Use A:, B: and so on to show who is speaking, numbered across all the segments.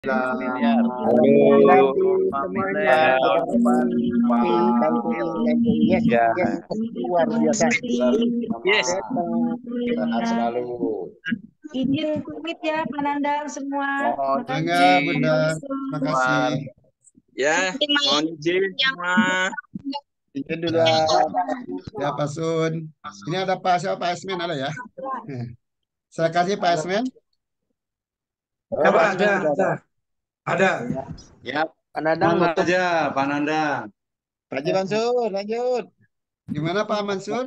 A: Familiar.
B: Halo,
C: Halo semuanya,
A: Familiar.
C: kita
A: Pak.
C: thank
A: Panggil.
C: you, thank you. Yes,
A: Ya.
C: yes, luar biasa.
A: Yes.
C: Sehat selalu.
D: Izin pamit ya, Panandang semua.
A: Mohon
B: Bangga,
D: Makasih.
B: Bunda.
D: Assalamualaikum.
B: Terima kasih.
A: Umar. Ya. Mohon izin semua.
C: Itu dulu.
B: Ya, ya Pak Sun. Ini ada Pak siapa? Pak Esmen ada ya? Saya kasih Pak Esmen.
C: Oh,
E: Ya, Pak,
C: Pak
E: ada,
C: Asman juga ada.
E: ada.
A: Ya.
C: Pak Dadang,
E: Selamat aja, Pak Nanda.
C: Pak Haji Mansur, lanjut.
B: Gimana Pak Mansur?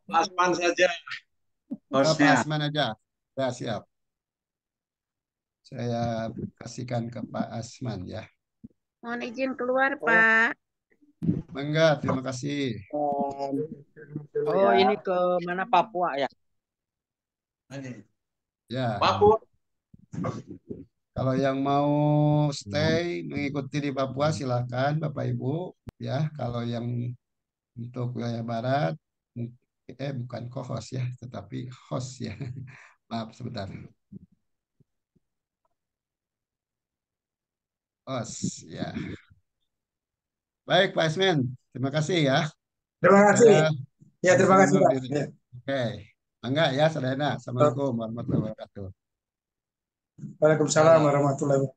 E: Asman saja
B: Oh, Pak
E: hostnya.
B: Asman aja. Ya, siap. Saya kasihkan ke Pak Asman ya.
D: Mohon izin keluar, Pak.
B: Bangga, terima kasih.
C: Oh, ini ke mana Papua ya?
B: Ya,
E: Papua.
B: kalau yang mau stay mengikuti di Papua silakan Bapak Ibu ya. Kalau yang untuk wilayah barat bukan co-host ya, tetapi host ya. Maaf sebentar. Host ya. Baik Pak Ismen, terima kasih ya.
E: Terima kasih.
B: Saya
E: Ya, terima
B: izin
E: kasih,
B: undur
E: Pak.
B: diri.
E: Ya.
B: Oke, bangga ya saudara. Assalamualaikum warahmatullahi wabarakatuh.
E: Waalaikumsalam warahmatullahi wabarakatuh.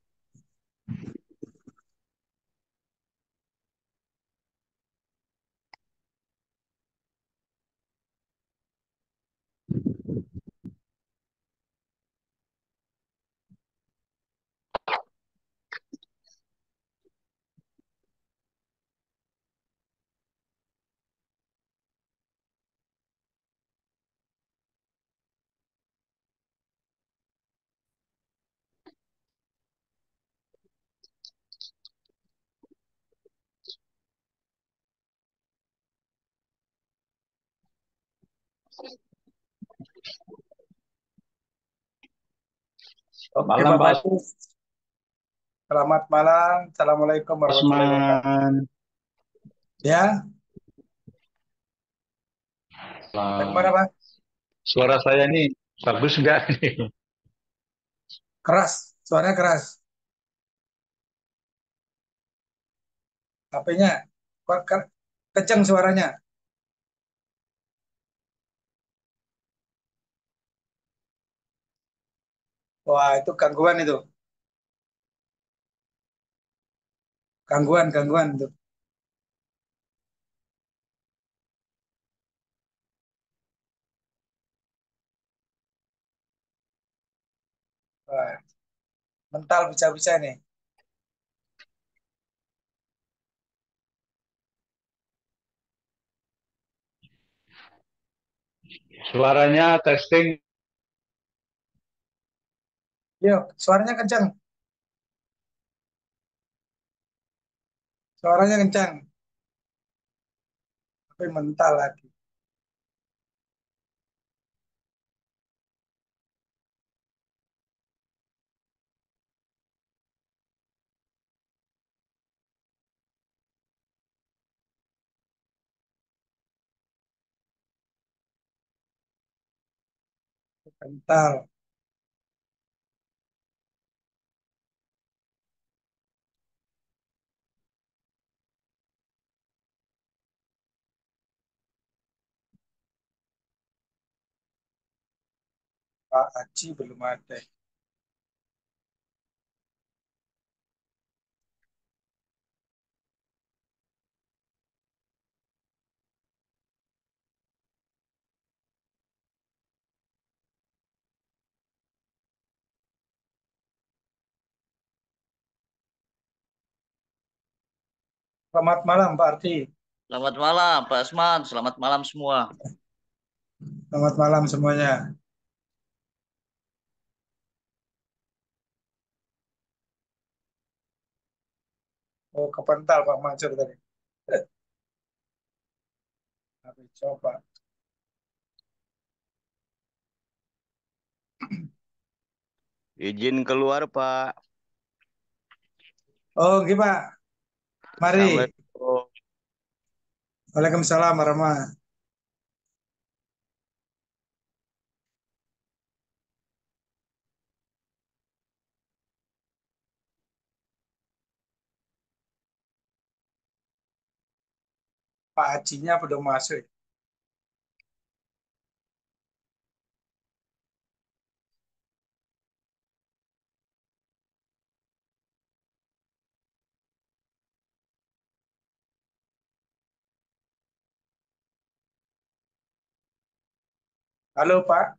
E: Oke,
F: Malam
E: Bapak
F: Pak
E: Ibu. Selamat malam. Assalamualaikum warahmatullahi wabarakatuh.
F: Asman.
E: Ya, bagaimana, Pak?
F: Suara saya ini bagus enggak?
E: Keras. Suaranya keras. HP-nya kenceng suaranya. Wah, itu gangguan itu. Gangguan itu. Wah, mental bisa-bisa nih.
F: Suaranya testing.
E: Yuk, suaranya kenceng. Suaranya kencang. Tapi mental lagi. Mental. Pak Haji belum ada. Selamat malam, Pak Arti.
A: Selamat malam Pak Asman. Selamat malam semua.
E: Selamat malam semuanya. Oh, kepental Pak Mansur tadi. Tapi coba.
A: Izin keluar Pak.
E: Oh, gimana? Mari.
A: Assalamualaikum.
E: Waalaikumsalam warahmatullahi. Pak Hajinya belum masuk. Halo Pak,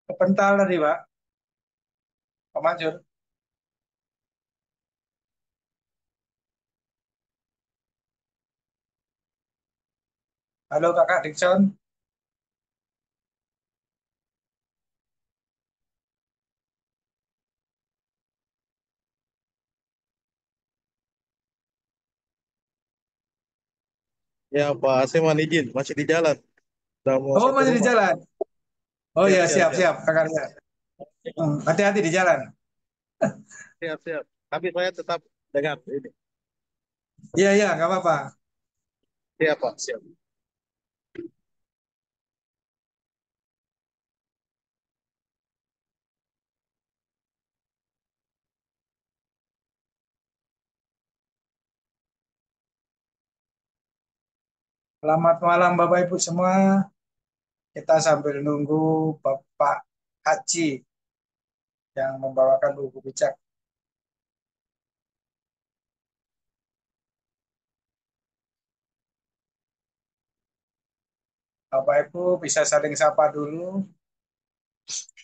E: kepental tadi Pak. Pak Mansur. Halo Kakak Dikson.
C: Ya Pak Seman izin, masih di jalan. Udah mau
E: Oh,
C: sampai
E: masih di
C: rumah.
E: jalan. Oh
C: Siap,
E: ya,
C: siap, siap.
E: siap-siap kakaknya. Hati-hati di jalan.
C: Siap, siap. Tapi saya tetap dengar ini.
E: Iya, iya, nggak apa-apa.
C: Siap, Pak. Siap.
E: Selamat malam Bapak Ibu semua. Kita sambil nunggu Bapak Haji yang membawakan buku bijak. Bapak Ibu bisa saling sapa dulu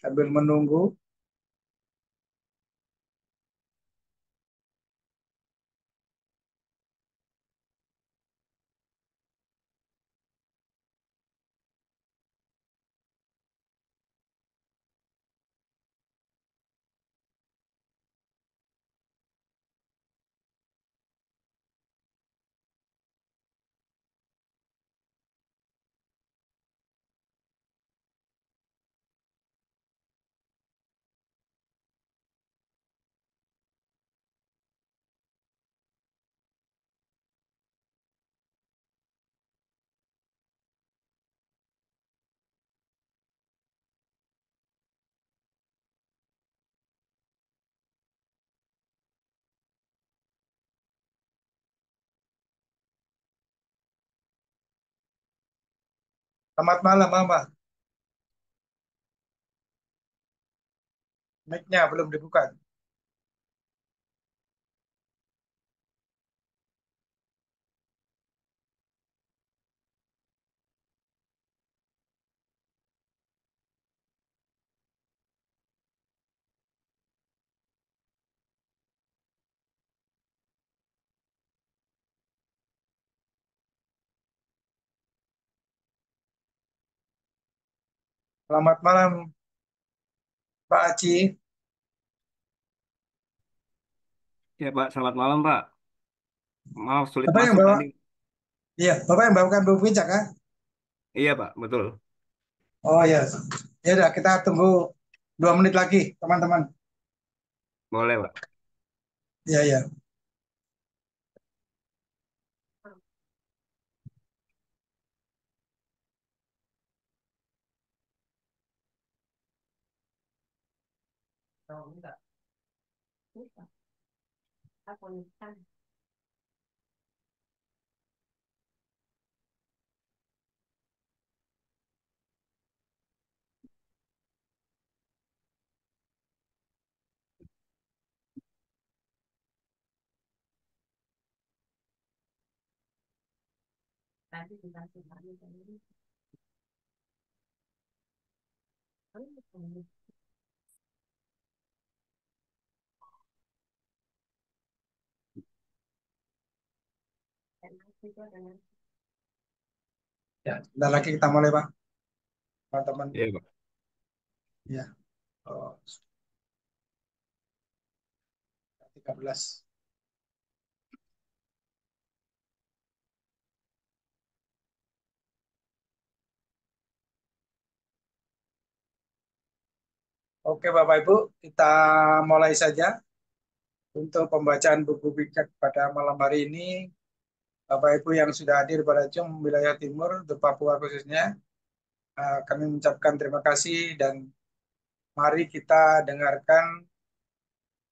E: sambil menunggu. Selamat malam Mama. Mic-nya belum dibuka. Selamat malam Pak Haji.
G: Ya Pak, selamat malam Pak. Maaf sulit
E: Bapak yang
G: masuk
E: bawa,
G: tadi.
E: iya, Bapak yang bawakan buku bijak kan?
G: Iya Pak, betul.
E: Oh ya, ya udah kita tunggu 2 menit lagi teman-teman.
G: Boleh Pak.
E: Iya, iya. Ya, sebentar lagi kita mulai Pak, teman-teman.
G: Iya Pak.
E: Ya, oh, 13. Oke Bapak Ibu, kita mulai saja untuk pembacaan buku bijak pada malam hari ini. Bapak Ibu yang sudah hadir pada Jum wilayah timur, untuk Papua khususnya, kami mengucapkan terima kasih dan mari kita dengarkan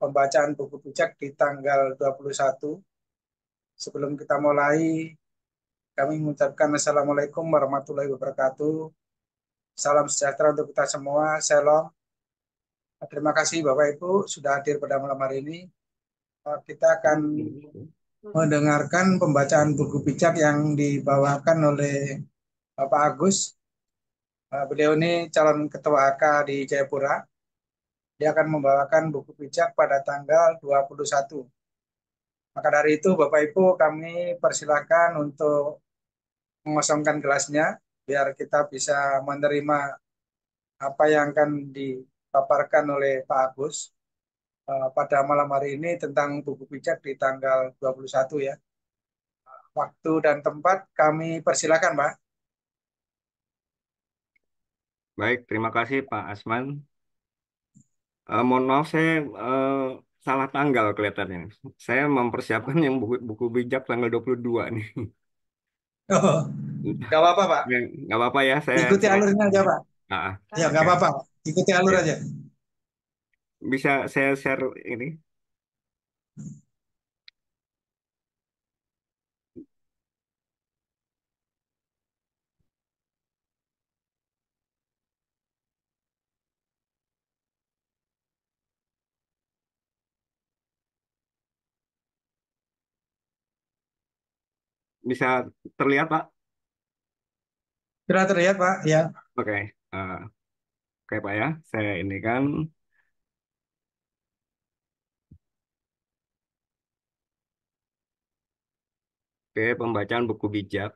E: pembacaan buku bijak di tanggal 21. Sebelum kita mulai, kami mengucapkan Assalamualaikum warahmatullahi wabarakatuh. Salam sejahtera untuk kita semua. Shalom. Terima kasih Bapak Ibu sudah hadir pada malam hari ini. Kita akan mendengarkan pembacaan buku bijak yang dibawakan oleh Bapak Agus. Beliau ini calon ketua AK di Jayapura. Dia akan membawakan buku bijak pada tanggal 21. Maka dari itu Bapak Ibu kami persilakan untuk mengosongkan gelasnya biar kita bisa menerima apa yang akan dipaparkan oleh Pak Agus pada malam hari ini tentang buku bijak di tanggal 21 ya. Waktu dan tempat kami persilakan, Pak.
G: Baik, terima kasih Pak Asman. Mohon maaf saya salah tanggal kelihatannya. Saya mempersiapkan yang buku bijak tanggal 22 nih.
E: Oh, nggak apa-apa, Pak.
G: Nggak apa-apa ya,
E: Ikuti alurnya aja, Pak.
G: Ah,
E: Ya, nggak
G: oke.
E: apa-apa, Pak. Ikuti alur
G: Ya.
E: aja.
G: Bisa saya share ini? Bisa terlihat Pak?
E: Sudah terlihat, Pak. Ya.
G: Oke, eh, oke Pak ya, saya ini kan. Oke, pembacaan buku bijak.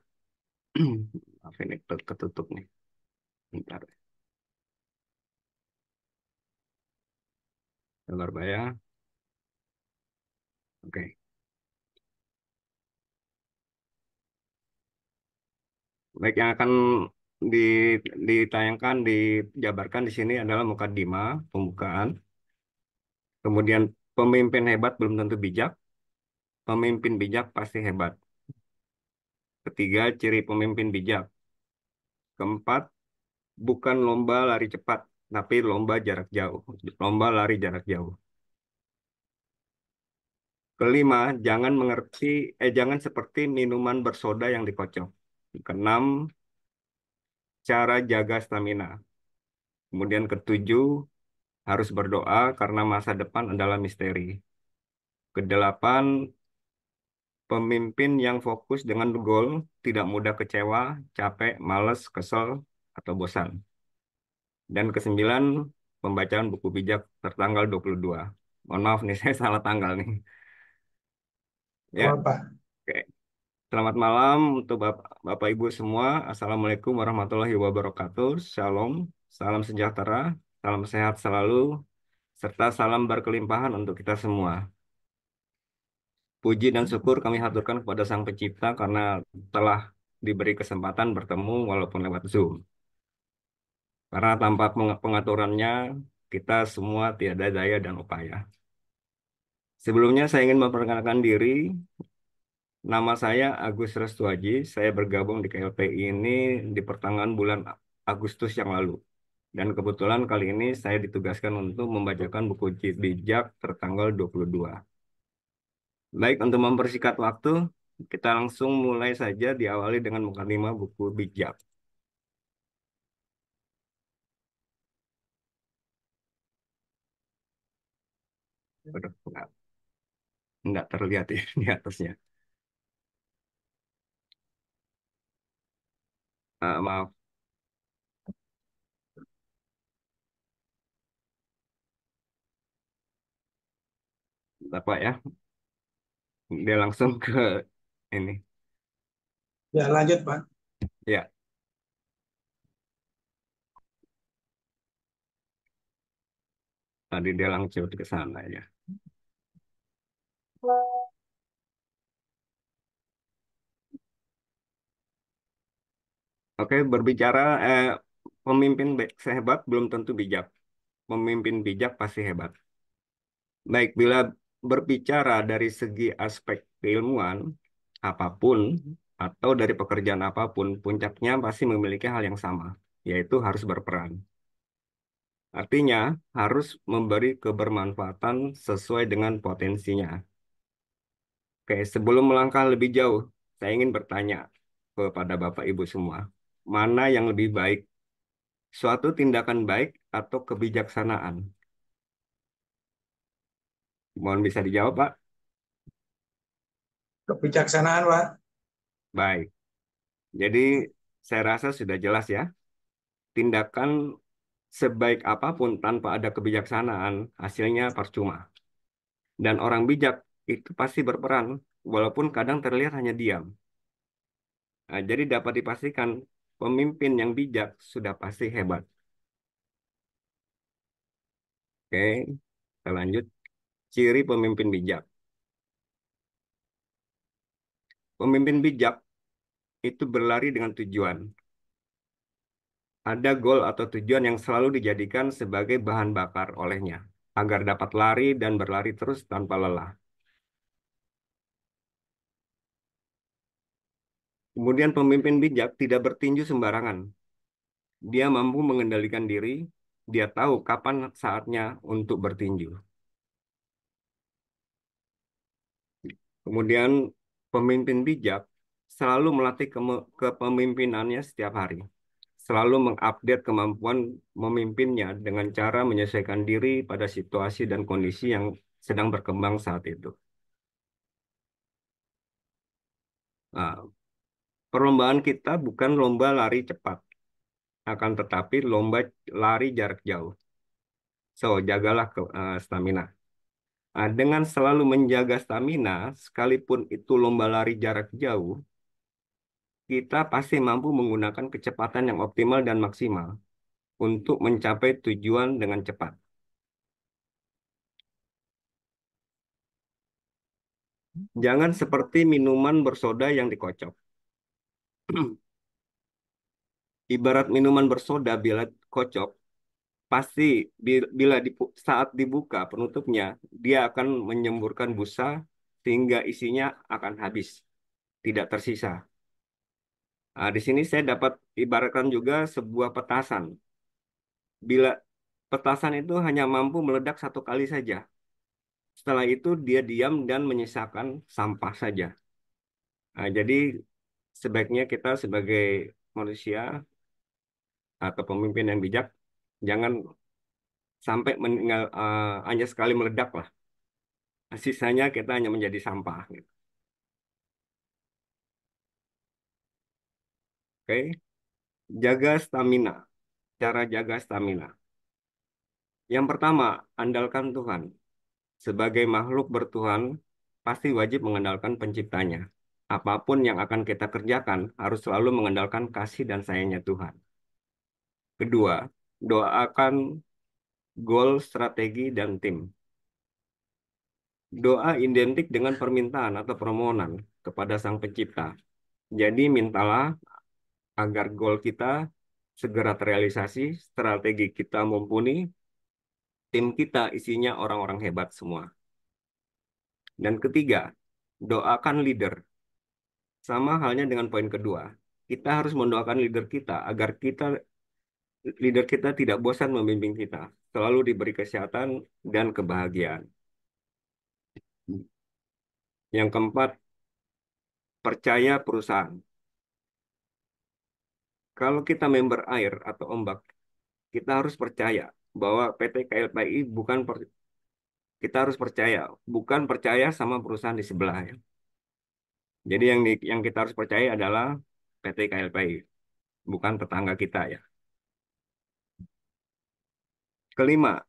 G: Maaf ini ketutup nih. Bentar. Bentar Pak ya. Oke. Baik, yang akan ditayangkan, dijabarkan di sini adalah mukadimah, pembukaan. Kemudian pemimpin hebat belum tentu bijak. Pemimpin bijak pasti hebat. Ketiga, ciri pemimpin bijak. Keempat, bukan lomba lari cepat, tapi lomba jarak jauh. Lomba lari jarak jauh. Kelima, jangan seperti minuman bersoda yang dikocok. Keenam, cara jaga stamina. Kemudian ketujuh, harus berdoa karena masa depan adalah misteri. Kedelapan, pemimpin yang fokus dengan goal, tidak mudah kecewa, capek, malas, kesel, atau bosan. Dan kesembilan, pembacaan buku bijak tertanggal 22. Mohon maaf nih, saya salah tanggal nih.
E: Nggak
G: Ya,
E: apa-apa.
G: oke. Selamat malam untuk Bapak Ibu semua. Assalamualaikum warahmatullahi wabarakatuh. Shalom, salam sejahtera, salam sehat selalu, serta salam berkelimpahan untuk kita semua. Puji dan syukur kami haturkan kepada Sang Pencipta karena telah diberi kesempatan bertemu walaupun lewat Zoom. Karena tanpa pengaturannya, kita semua tiada daya dan upaya. Sebelumnya saya ingin memperkenalkan diri. Nama saya Agus Restuaji. Saya bergabung di KLPI ini di pertengahan bulan Agustus yang lalu. Dan kebetulan kali ini saya ditugaskan untuk membacakan buku bijak tertanggal 22. Baik, untuk mempersingkat waktu, kita langsung mulai saja diawali dengan mukadimah buku bijak. Waduh, nggak terlihat ya di atasnya. Maaf, Bapak ya. Dia langsung ke ini.
E: Ya, lanjut, Pak.
G: Ya, tadi dia langsung ke sana ya. Oke, berbicara pemimpin sehebat belum tentu bijak. Pemimpin bijak pasti hebat. Baik, bila berbicara dari segi aspek keilmuan, apapun atau dari pekerjaan apapun, puncaknya pasti memiliki hal yang sama, yaitu harus berperan. Artinya, harus memberi kebermanfaatan sesuai dengan potensinya. Oke, sebelum melangkah lebih jauh, saya ingin bertanya, kepada Bapak Ibu semua. Mana yang lebih baik? Suatu tindakan baik atau kebijaksanaan? Mohon bisa dijawab, Pak.
E: Kebijaksanaan, Pak.
G: Baik. Jadi saya rasa sudah jelas ya. Tindakan sebaik apapun tanpa ada kebijaksanaan, hasilnya percuma. Dan orang bijak itu pasti berperan, walaupun kadang terlihat hanya diam. Nah, jadi dapat dipastikan pemimpin yang bijak sudah pasti hebat. Oke, kita lanjut. Ciri pemimpin bijak. Pemimpin bijak itu berlari dengan tujuan. Ada goal atau tujuan yang selalu dijadikan sebagai bahan bakar olehnya, agar dapat lari dan berlari terus tanpa lelah. Kemudian pemimpin bijak tidak bertinju sembarangan. Dia mampu mengendalikan diri, dia tahu kapan saatnya untuk bertinju. Kemudian pemimpin bijak selalu melatih kepemimpinannya setiap hari. Selalu mengupdate kemampuan memimpinnya dengan cara menyesuaikan diri pada situasi dan kondisi yang sedang berkembang saat itu. Nah, perlombaan kita bukan lomba lari cepat, akan tetapi lomba lari jarak jauh. So, jagalah stamina. Nah, dengan selalu menjaga stamina, sekalipun itu lomba lari jarak jauh, kita pasti mampu menggunakan kecepatan yang optimal dan maksimal untuk mencapai tujuan dengan cepat. Jangan seperti minuman bersoda yang dikocok. Ibarat minuman bersoda bila kocok, pasti saat dibuka penutupnya, dia akan menyemburkan busa sehingga isinya akan habis, tidak tersisa. Nah, di sini saya dapat ibaratkan juga sebuah petasan. Bila petasan itu hanya mampu meledak satu kali saja, setelah itu dia diam dan menyisakan sampah saja. Nah, jadi sebaiknya kita sebagai manusia atau pemimpin yang bijak, jangan sampai hanya sekali meledak lah. Sisanya kita hanya menjadi sampah. Gitu. Oke, jaga stamina. Cara jaga stamina. Yang pertama, andalkan Tuhan. Sebagai makhluk bertuhan, pasti wajib mengandalkan penciptanya. Apapun yang akan kita kerjakan harus selalu mengandalkan kasih dan sayangnya Tuhan. Kedua, doakan goal, strategi, dan tim. Doa identik dengan permintaan atau permohonan kepada Sang Pencipta. Jadi mintalah agar goal kita segera terrealisasi, strategi kita mumpuni, tim kita isinya orang-orang hebat semua. Dan ketiga, doakan leader. Sama halnya dengan poin kedua. Kita harus mendoakan leader kita agar leader kita tidak bosan membimbing kita, selalu diberi kesehatan dan kebahagiaan. Yang keempat, percaya perusahaan. Kalau kita member air atau ombak, kita harus percaya bahwa PT KLPI kita harus percaya, bukan percaya sama perusahaan di sebelah ya. Jadi yang kita harus percaya adalah PT KLPI, bukan tetangga kita ya. Kelima,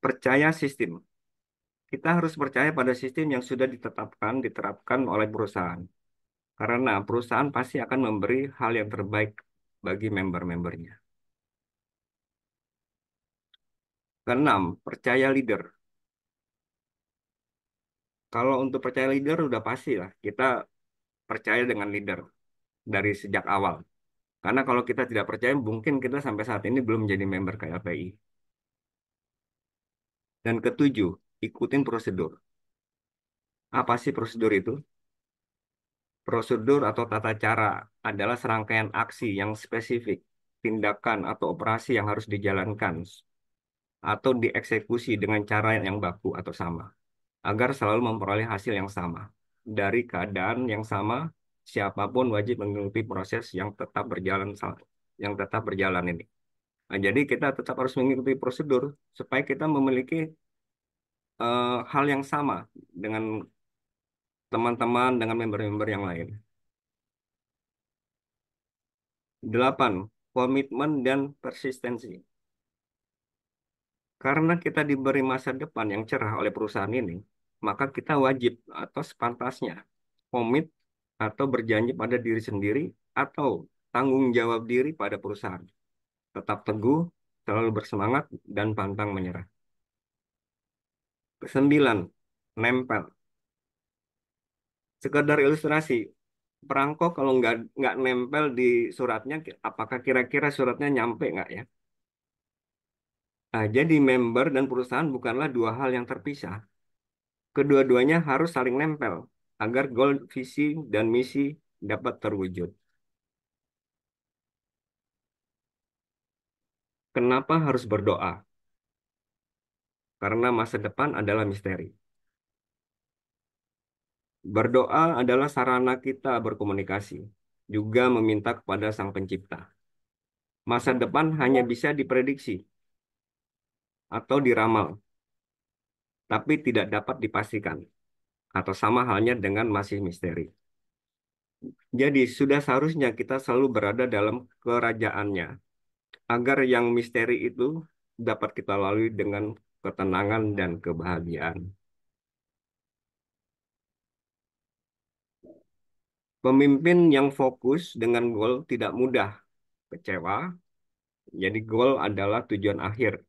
G: percaya sistem. Kita harus percaya pada sistem yang sudah diterapkan oleh perusahaan. Karena perusahaan pasti akan memberi hal yang terbaik bagi member-membernya. Keenam, percaya leader. Kalau untuk percaya leader udah pasti lah, kita percaya dengan leader dari sejak awal. Karena kalau kita tidak percaya, mungkin kita sampai saat ini belum menjadi member KLPI. Dan ketujuh, ikutin prosedur. Apa sih prosedur itu? Prosedur atau tata cara adalah serangkaian aksi yang spesifik, tindakan atau operasi yang harus dijalankan atau dieksekusi dengan cara yang baku atau sama, agar selalu memperoleh hasil yang sama dari keadaan yang sama siapapun wajib mengikuti proses yang tetap berjalan ini. Nah, jadi kita tetap harus mengikuti prosedur supaya kita memiliki hal yang sama dengan teman-teman, dengan member-member yang lain. 8. Komitmen dan persistensi. Karena kita diberi masa depan yang cerah oleh perusahaan ini, maka kita wajib atau sepantasnya komit atau berjanji pada diri sendiri atau tanggung jawab diri pada perusahaan. Tetap teguh, selalu bersemangat, dan pantang menyerah. 9. Nempel. Sekedar ilustrasi, perangko kalau nggak nempel di suratnya, apakah kira-kira suratnya nyampe nggak ya? Nah, jadi member dan perusahaan bukanlah dua hal yang terpisah. Kedua-duanya harus saling nempel agar goal, visi, dan misi dapat terwujud. Kenapa harus berdoa? Karena masa depan adalah misteri. Berdoa adalah sarana kita berkomunikasi, juga meminta kepada Sang Pencipta. Masa depan hanya bisa diprediksi atau diramal, tapi tidak dapat dipastikan, atau sama halnya dengan masih misteri. Jadi, sudah seharusnya kita selalu berada dalam kerajaannya, agar yang misteri itu dapat kita lalui dengan ketenangan dan kebahagiaan. Pemimpin yang fokus dengan goal tidak mudah kecewa, jadi goal adalah tujuan akhir.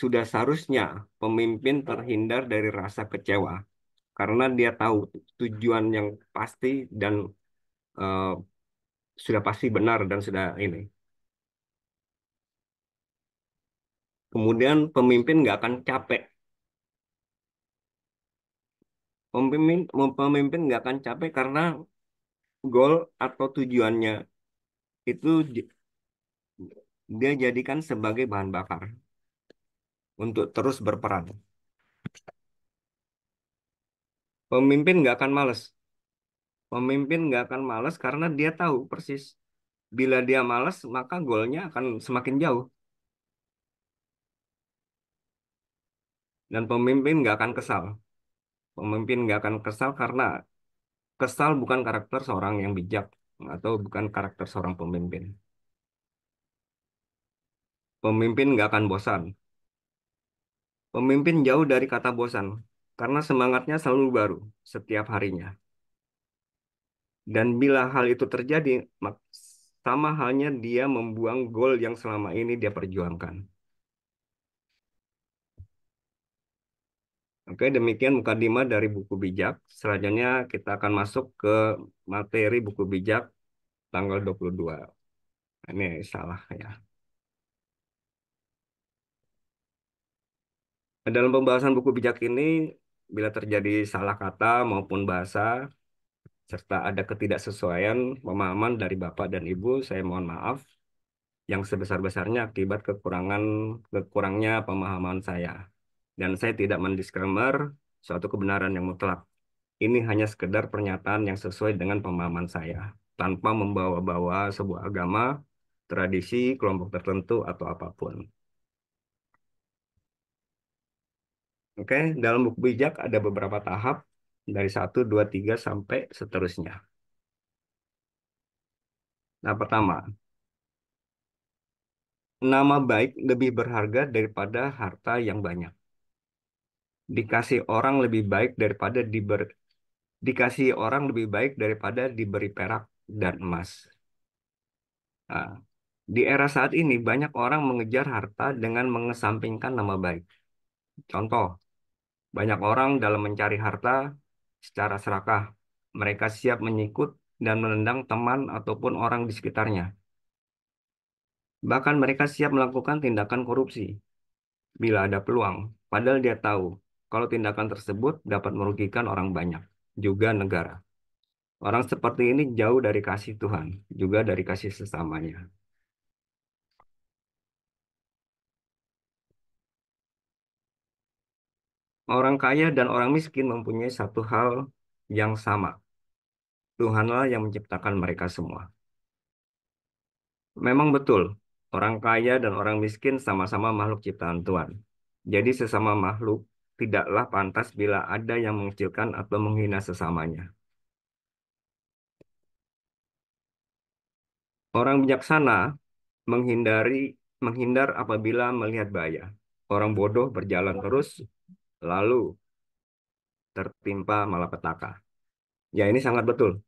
G: Sudah seharusnya pemimpin terhindar dari rasa kecewa, karena dia tahu tujuan yang pasti dan eh, sudah pasti benar dan sudah ini. Kemudian pemimpin nggak akan capek. Pemimpin pemimpin nggak akan capek karena goal atau tujuannya itu dia jadikan sebagai bahan bakar untuk terus berperan. Pemimpin nggak akan males. Pemimpin nggak akan males karena dia tahu persis. Bila dia males, maka goalnya akan semakin jauh. Dan pemimpin nggak akan kesal. Pemimpin nggak akan kesal karena kesal bukan karakter seorang yang bijak atau bukan karakter seorang pemimpin. Pemimpin nggak akan bosan. Pemimpin jauh dari kata bosan karena semangatnya selalu baru setiap harinya. Dan bila hal itu terjadi, sama halnya dia membuang goal yang selama ini dia perjuangkan. Oke, demikian mukadimah dari buku bijak. Selanjutnya kita akan masuk ke materi buku bijak tanggal 22. Ini salah ya. Dalam pembahasan buku bijak ini, bila terjadi salah kata maupun bahasa, serta ada ketidaksesuaian pemahaman dari Bapak dan Ibu, saya mohon maaf yang sebesar-besarnya akibat kekurangnya pemahaman saya. Dan saya tidak mendisklaimer suatu kebenaran yang mutlak. Ini hanya sekedar pernyataan yang sesuai dengan pemahaman saya, tanpa membawa-bawa sebuah agama, tradisi, kelompok tertentu, atau apapun. Oke, dalam buku bijak ada beberapa tahap, dari 1, 2, 3, sampai seterusnya. Nah, pertama, nama baik lebih berharga daripada harta yang banyak. Dikasih orang lebih baik daripada dikasih orang lebih baik daripada diberi perak dan emas. Nah, di era saat ini banyak orang mengejar harta dengan mengesampingkan nama baik. Contoh, banyak orang dalam mencari harta secara serakah. Mereka siap menyikut dan menendang teman ataupun orang di sekitarnya. Bahkan mereka siap melakukan tindakan korupsi bila ada peluang. Padahal dia tahu kalau tindakan tersebut dapat merugikan orang banyak, juga negara. Orang seperti ini jauh dari kasih Tuhan, juga dari kasih sesamanya. Orang kaya dan orang miskin mempunyai satu hal yang sama, Tuhanlah yang menciptakan mereka semua. Memang betul, orang kaya dan orang miskin sama-sama makhluk ciptaan Tuhan. Jadi sesama makhluk tidaklah pantas bila ada yang mengecilkan atau menghina sesamanya. Orang bijaksana menghindar apabila melihat bahaya. Orang bodoh berjalan terus lalu tertimpa malapetaka. Ya, ini sangat betul.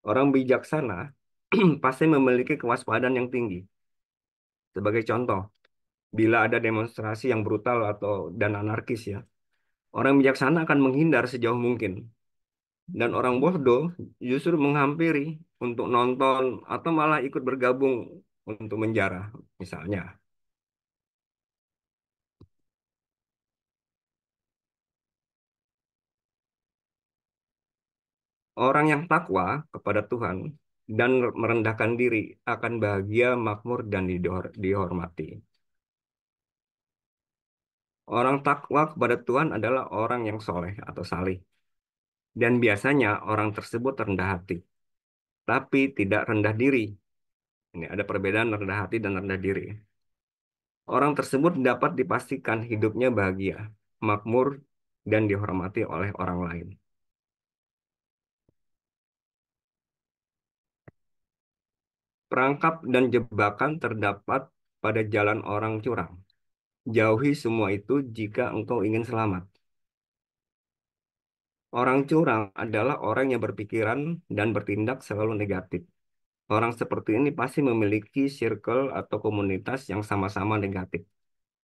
G: Orang bijaksana pasti memiliki kewaspadaan yang tinggi. Sebagai contoh, bila ada demonstrasi yang brutal atau dan anarkis ya, orang bijaksana akan menghindar sejauh mungkin. Dan orang bodoh justru menghampiri untuk nonton atau malah ikut bergabung untuk menjarah, misalnya. Orang yang takwa kepada Tuhan dan merendahkan diri akan bahagia, makmur, dan dihormati. Orang takwa kepada Tuhan adalah orang yang soleh atau salih. Dan biasanya orang tersebut rendah hati, tapi tidak rendah diri. Ini ada perbedaan rendah hati dan rendah diri. Orang tersebut dapat dipastikan hidupnya bahagia, makmur, dan dihormati oleh orang lain. Perangkap dan jebakan terdapat pada jalan orang curang. Jauhi semua itu jika engkau ingin selamat. Orang curang adalah orang yang berpikiran dan bertindak selalu negatif. Orang seperti ini pasti memiliki circle atau komunitas yang sama-sama negatif.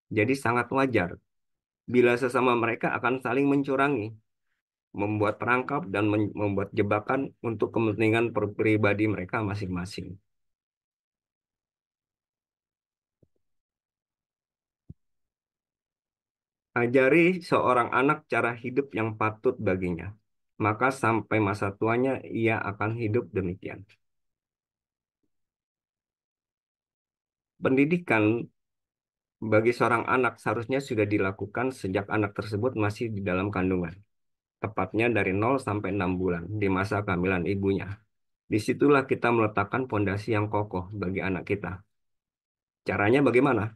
G: Jadi sangat wajar bila sesama mereka akan saling mencurangi, membuat perangkap dan membuat jebakan untuk kepentingan pribadi mereka masing-masing. Ajari seorang anak cara hidup yang patut baginya, maka sampai masa tuanya ia akan hidup demikian. Pendidikan bagi seorang anak seharusnya sudah dilakukan sejak anak tersebut masih di dalam kandungan, tepatnya dari 0 sampai 6 bulan di masa kehamilan ibunya. Disitulah kita meletakkan pondasi yang kokoh bagi anak kita. Caranya bagaimana?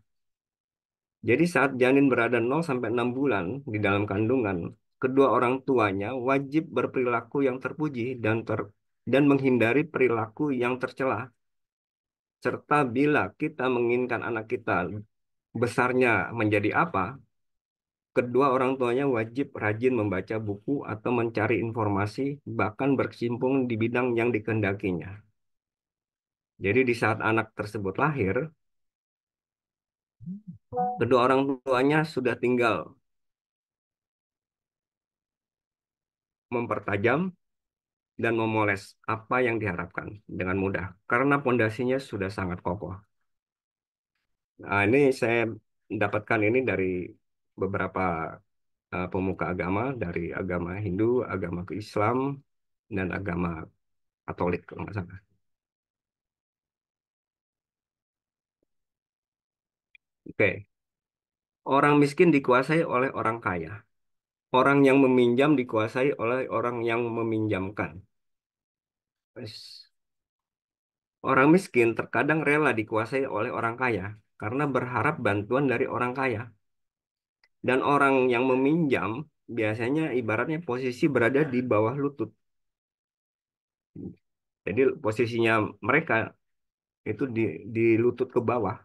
G: Jadi saat janin berada 0 sampai 6 bulan di dalam kandungan, kedua orang tuanya wajib berperilaku yang terpuji dan menghindari perilaku yang tercela. Serta bila kita menginginkan anak kita besarnya menjadi apa, kedua orang tuanya wajib rajin membaca buku atau mencari informasi, bahkan berkecimpung di bidang yang dikehendakinya. Jadi di saat anak tersebut lahir, kedua orang tuanya sudah tinggal mempertajam dan memoles apa yang diharapkan dengan mudah, karena pondasinya sudah sangat kokoh. Nah, ini saya mendapatkan ini dari beberapa pemuka agama, dari agama Hindu, agama Islam, dan agama Katolik kalau nggak salah. Oke, orang miskin dikuasai oleh orang kaya. Orang yang meminjam dikuasai oleh orang yang meminjamkan. Wes. Orang miskin terkadang rela dikuasai oleh orang kaya karena berharap bantuan dari orang kaya. Dan orang yang meminjam biasanya ibaratnya posisi berada di bawah lutut. Jadi posisinya mereka itu di lutut ke bawah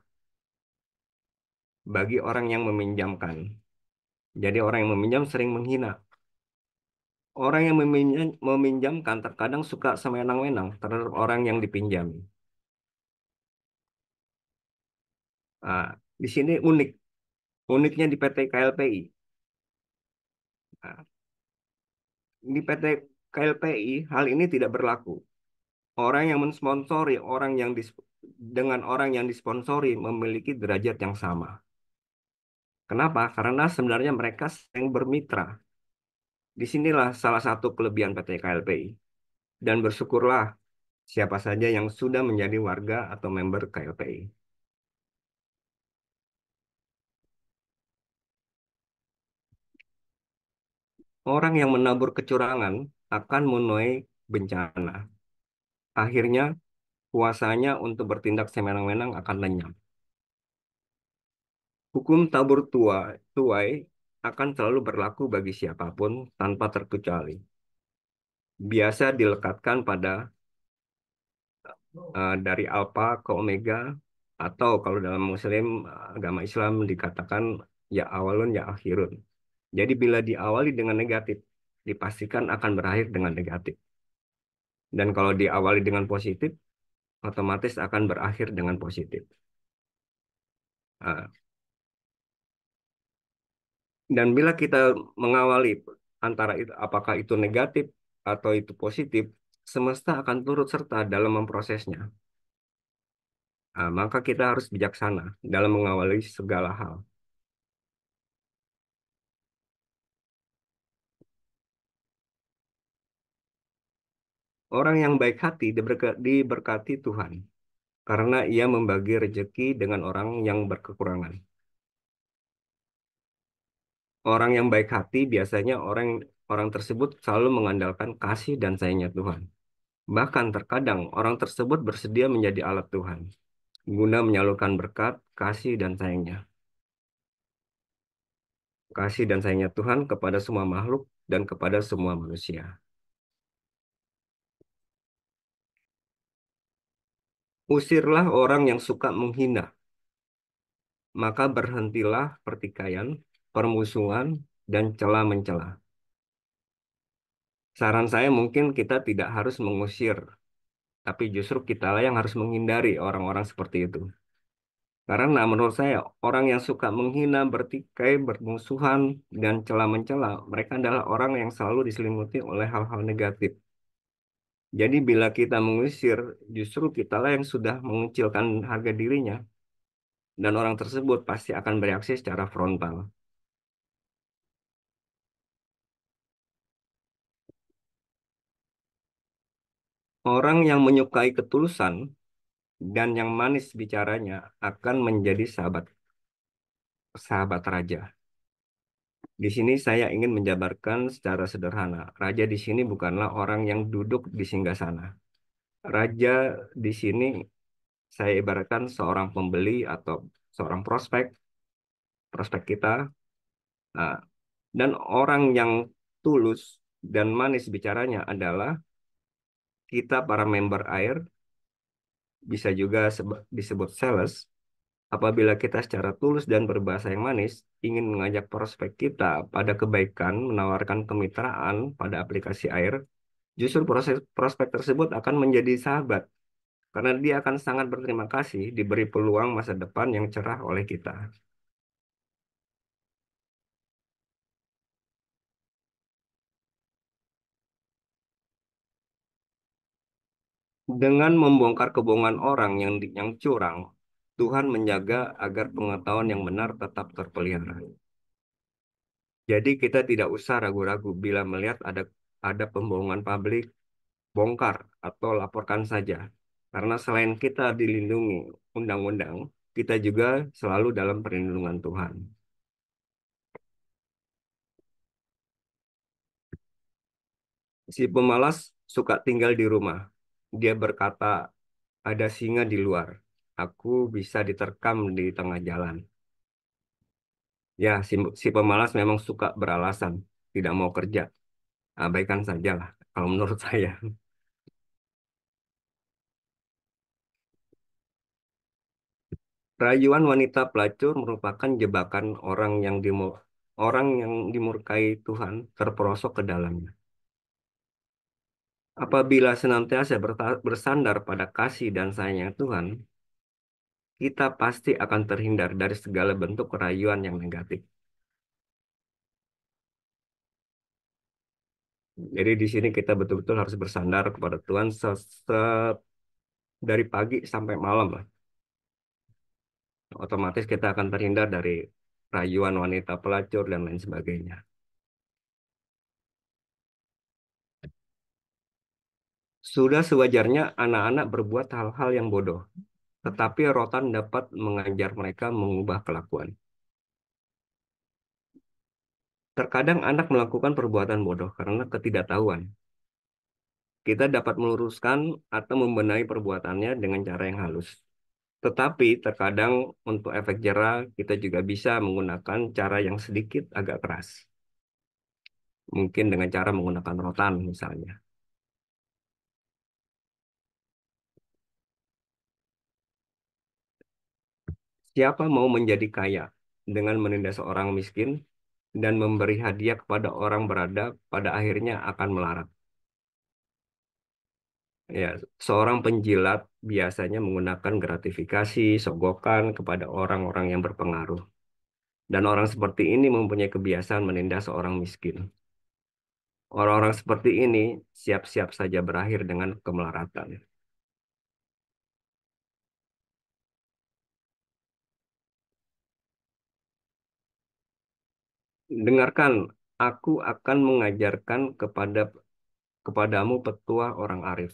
G: bagi orang yang meminjamkan. Jadi orang yang meminjam sering menghina. Orang yang meminjamkan terkadang suka semenang-menang terhadap orang yang dipinjami. Nah, di sini uniknya di PT KLPI. Nah, di PT KLPI hal ini tidak berlaku. Orang yang mensponsori dengan orang yang disponsori memiliki derajat yang sama. Kenapa? Karena sebenarnya mereka sering bermitra. Disinilah salah satu kelebihan PT KLPI. Dan bersyukurlah siapa saja yang sudah menjadi warga atau member KLPI. Orang yang menabur kecurangan akan menuai bencana. akhirnya kuasanya untuk bertindak semena-mena akan lenyap. Hukum tabur tuai akan selalu berlaku bagi siapapun tanpa terkecuali. Biasa dilekatkan pada dari alfa ke omega, atau kalau dalam Muslim, agama Islam dikatakan ya awalun ya akhirun. Jadi bila diawali dengan negatif, dipastikan akan berakhir dengan negatif. Dan kalau diawali dengan positif, otomatis akan berakhir dengan positif. Ah, dan bila kita mengawali antara itu, apakah itu negatif atau itu positif, semesta akan turut serta dalam memprosesnya. Maka kita harus bijaksana dalam mengawali segala hal. Orang yang baik hati diberkati Tuhan karena ia membagi rezeki dengan orang yang berkekurangan. Orang yang baik hati biasanya orang orang tersebut selalu mengandalkan kasih dan sayangnya Tuhan. Bahkan terkadang orang tersebut bersedia menjadi alat Tuhan guna menyalurkan berkat, kasih dan sayangnya. Kasih dan sayangnya Tuhan kepada semua makhluk dan kepada semua manusia. Usirlah orang yang suka menghina, maka berhentilah pertikaian, permusuhan, dan cela-mencela. Saran saya mungkin kita tidak harus mengusir, tapi justru kitalah yang harus menghindari orang-orang seperti itu. Karena menurut saya, orang yang suka menghina, bertikai, bermusuhan, dan cela-mencela, mereka adalah orang yang selalu diselimuti oleh hal-hal negatif. Jadi bila kita mengusir, justru kitalah yang sudah mengecilkan harga dirinya, dan orang tersebut pasti akan bereaksi secara frontal. Orang yang menyukai ketulusan dan yang manis bicaranya akan menjadi sahabat sahabat raja. Di sini saya ingin menjabarkan secara sederhana. Raja di sini bukanlah orang yang duduk di singgasana. Raja di sini saya ibaratkan seorang pembeli atau seorang prospek kita. Nah, dan orang yang tulus dan manis bicaranya adalah kita para member AIR, bisa juga disebut sales. Apabila kita secara tulus dan berbahasa yang manis ingin mengajak prospek kita pada kebaikan, menawarkan kemitraan pada aplikasi AIR, justru prospek tersebut akan menjadi sahabat karena dia akan sangat berterima kasih diberi peluang masa depan yang cerah oleh kita. Dengan membongkar kebohongan orang yang curang, Tuhan menjaga agar pengetahuan yang benar tetap terpelihara. Jadi kita tidak usah ragu-ragu bila melihat ada pembohongan publik, bongkar atau laporkan saja. Karena selain kita dilindungi undang-undang, kita juga selalu dalam perlindungan Tuhan. Si pemalas suka tinggal di rumah. Dia berkata, ada singa di luar. Aku bisa diterkam di tengah jalan. Ya, si pemalas memang suka beralasan, tidak mau kerja. Abaikan sajalah, kalau menurut saya. Rayuan wanita pelacur merupakan jebakan orang yang dimurkai Tuhan terperosok ke dalamnya. Apabila senantiasa bersandar pada kasih dan sayangnya Tuhan, kita pasti akan terhindar dari segala bentuk rayuan yang negatif. Jadi di sini kita betul-betul harus bersandar kepada Tuhan dari pagi sampai malam lah. Otomatis kita akan terhindar dari rayuan wanita pelacur dan lain sebagainya. Sudah sewajarnya anak-anak berbuat hal-hal yang bodoh, tetapi rotan dapat mengajar mereka mengubah kelakuan. Terkadang anak melakukan perbuatan bodoh karena ketidaktahuan. kita dapat meluruskan atau membenahi perbuatannya dengan cara yang halus. Tetapi terkadang untuk efek jera kita juga bisa menggunakan cara yang sedikit agak keras. Mungkin dengan cara menggunakan rotan misalnya. Siapa mau menjadi kaya dengan menindas seorang miskin dan memberi hadiah kepada orang berada, pada akhirnya akan melarat. Ya, seorang penjilat biasanya menggunakan gratifikasi, sogokan kepada orang-orang yang berpengaruh. Dan orang seperti ini mempunyai kebiasaan menindas seorang miskin. Orang-orang seperti ini siap-siap saja berakhir dengan kemelaratan. Dengarkan, aku akan mengajarkan kepadamu petuah orang arif.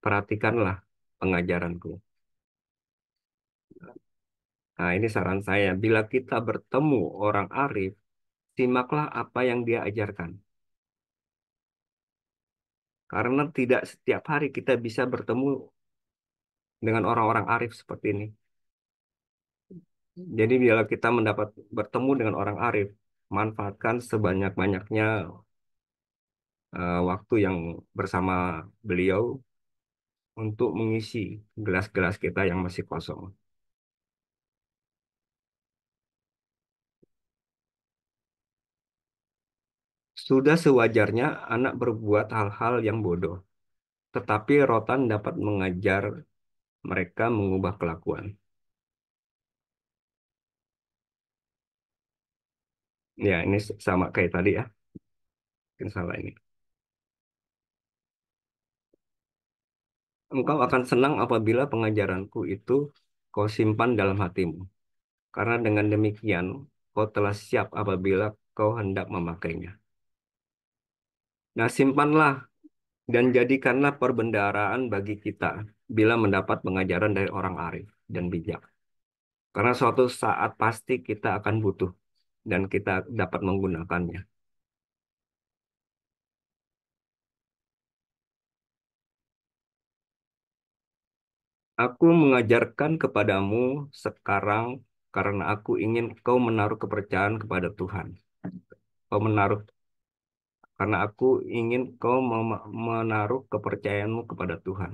G: Perhatikanlah pengajaranku. Nah, ini saran saya. Bila kita bertemu orang arif, simaklah apa yang dia ajarkan. Karena tidak setiap hari kita bisa bertemu dengan orang-orang arif seperti ini. Jadi bila kita bertemu dengan orang arif, manfaatkan sebanyak-banyaknya waktu yang bersama beliau untuk mengisi gelas-gelas kita yang masih kosong. Sudah sewajarnya anak berbuat hal-hal yang bodoh, tetapi rotan dapat mengajar mereka mengubah kelakuan. Ya, ini sama kayak tadi ya. Mungkin salah ini. Engkau akan senang apabila pengajaranku itu kau simpan dalam hatimu. Karena dengan demikian, kau telah siap apabila kau hendak memakainya. Nah, simpanlah dan jadikanlah perbendaharaan bagi kita bila mendapat pengajaran dari orang arif dan bijak. Karena suatu saat pasti kita akan butuh dan kita dapat menggunakannya. Aku mengajarkan kepadamu sekarang karena aku ingin kau menaruh kepercayaan kepada Tuhan. Kau menaruh karena aku ingin kau menaruh kepercayaanmu kepada Tuhan.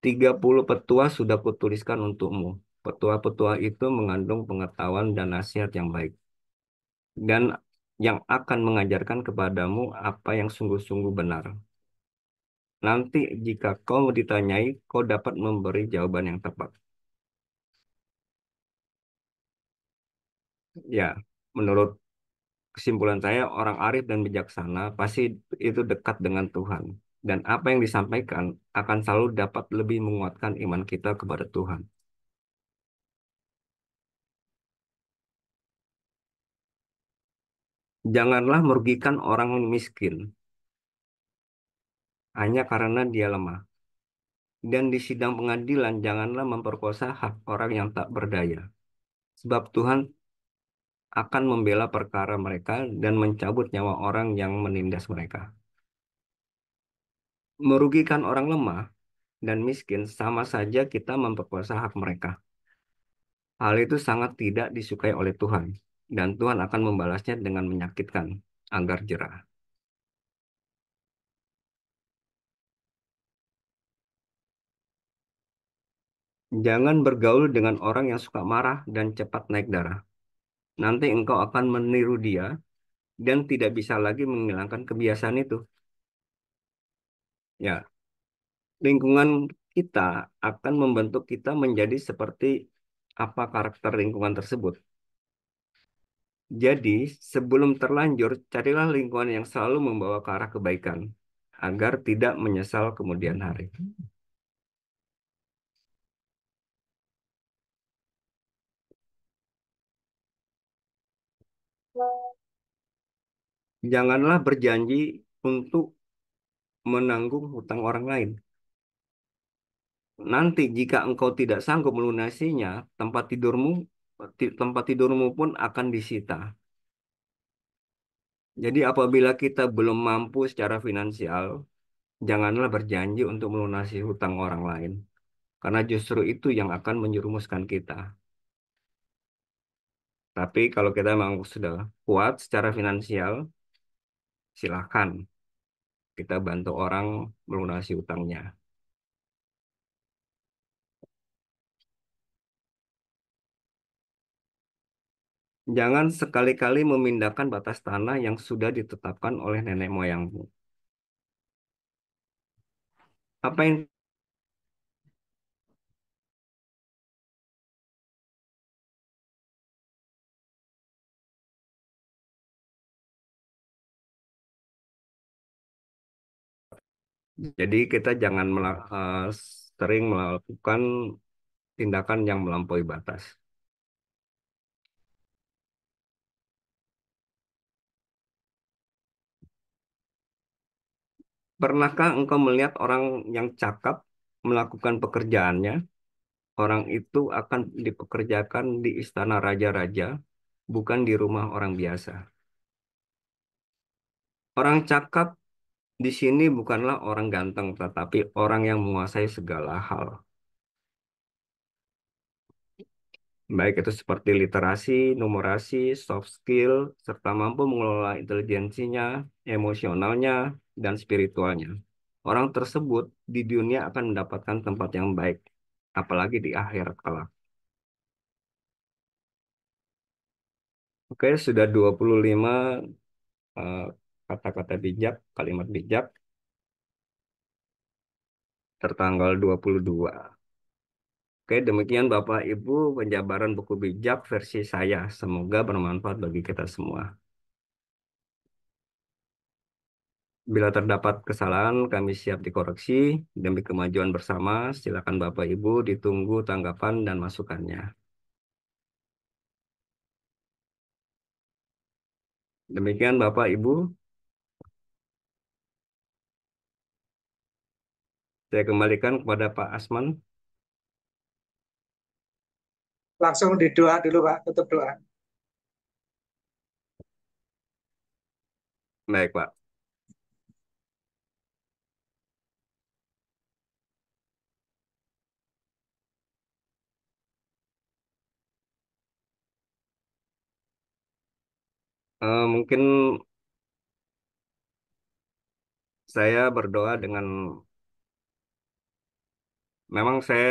G: 30 petuah sudah kutuliskan untukmu. Petuah-petuah itu mengandung pengetahuan dan nasihat yang baik. Dan yang akan mengajarkan kepadamu apa yang sungguh-sungguh benar. Nanti jika kau ditanyai, kau dapat memberi jawaban yang tepat. Ya, menurut kesimpulan saya, orang arif dan bijaksana pasti itu dekat dengan Tuhan. Dan apa yang disampaikan akan selalu dapat lebih menguatkan iman kita kepada Tuhan. Janganlah merugikan orang miskin hanya karena dia lemah. Dan di sidang pengadilan janganlah memperkosa hak orang yang tak berdaya. Sebab Tuhan akan membela perkara mereka dan mencabut nyawa orang yang menindas mereka. Merugikan orang lemah dan miskin sama saja kita memperkosa hak mereka. Hal itu sangat tidak disukai oleh Tuhan, dan Tuhan akan membalasnya dengan menyakitkan agar jerah. Jangan bergaul dengan orang yang suka marah dan cepat naik darah. Nanti engkau akan meniru dia dan tidak bisa lagi menghilangkan kebiasaan itu. Ya, lingkungan kita akan membentuk kita menjadi seperti apa karakter lingkungan tersebut. Jadi, sebelum terlanjur, carilah lingkungan yang selalu membawa ke arah kebaikan, agar tidak menyesal kemudian hari. Janganlah berjanji untuk menanggung hutang orang lain. Nanti jika engkau tidak sanggup melunasinya, tempat tidurmu pun akan disita. Jadi apabila kita belum mampu secara finansial, janganlah berjanji untuk melunasi hutang orang lain, karena justru itu yang akan menjerumuskan kita. Tapi kalau kita memang sudah kuat secara finansial, silahkan kita bantu orang melunasi hutangnya. Jangan sekali-kali memindahkan batas tanah yang sudah ditetapkan oleh nenek moyangmu. Apa yang Jadi kita jangan sering melakukan tindakan yang melampaui batas. Pernahkah engkau melihat orang yang cakap melakukan pekerjaannya? Orang itu akan dipekerjakan di istana raja-raja, bukan di rumah orang biasa. Orang cakap di sini bukanlah orang ganteng, tetapi orang yang menguasai segala hal. Baik itu seperti literasi, numerasi, soft skill, serta mampu mengelola intelijensinya, emosionalnya, dan spiritualnya. Orang tersebut di dunia akan mendapatkan tempat yang baik, apalagi di akhirat kelak. Oke, sudah 25 eh, kata-kata bijak, kalimat bijak, tertanggal 22. Oke, demikian Bapak Ibu penjabaran buku bijak versi saya. Semoga bermanfaat bagi kita semua. Bila terdapat kesalahan, kami siap dikoreksi. Demi kemajuan bersama, silakan Bapak Ibu ditunggu tanggapan dan masukannya. Demikian Bapak Ibu, saya kembalikan kepada Pak Asman.
E: Langsung didoa dulu Pak, tutup doa.
G: Baik Pak. Mungkin saya berdoa dengan, memang saya,